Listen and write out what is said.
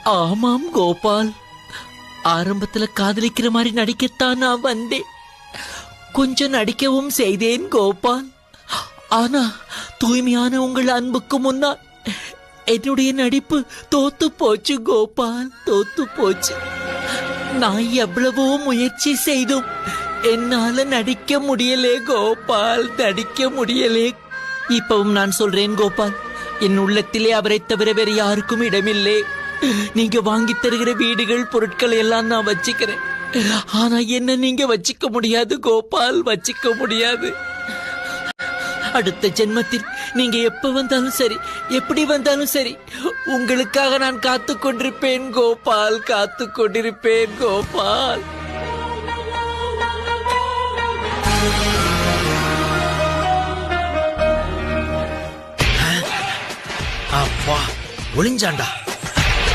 ஆமாம் கோபால், ஆரம்பத்துல காதலிக்கிற மாதிரி நடிக்கத்தான் நான் வந்தேன். கொஞ்சம் நடிக்கவும் செய்தேன் கோபால். ஆனா தூய்மையான உங்கள் அன்புக்கு முன்னால் என்னுடைய நடிப்பு தோத்து போச்சு கோபால், தோத்து போச்சு. நான் எவ்வளவோ முயற்சி செய்தும் என்னால நடிக்க முடியலே கோபால், நடிக்க முடியலே. இப்பவும் நான் சொல்றேன் கோபால், என் உள்ளத்திலே அவரை தவிர வேற யாருக்கும் இடமில்லை. நீங்க வாங்கி தருகிற வீடுகள் பொருட்களை எல்லாம் நான் வச்சுக்கிறேன். ஆனா என்ன நீங்க வச்சுக்க முடியாது கோபால், வச்சுக்க முடியாது. அடுத்த ஜென்மத்தில் நீங்க எப்ப வந்தாலும் சரி, எப்படி வந்தாலும் சரி, உங்களுக்காக நான் காத்து கொண்டிருப்பேன் கோபால், காத்து கொண்டிருப்பேன் கோபால். அப்பா ஒளிஞ்சாண்டா.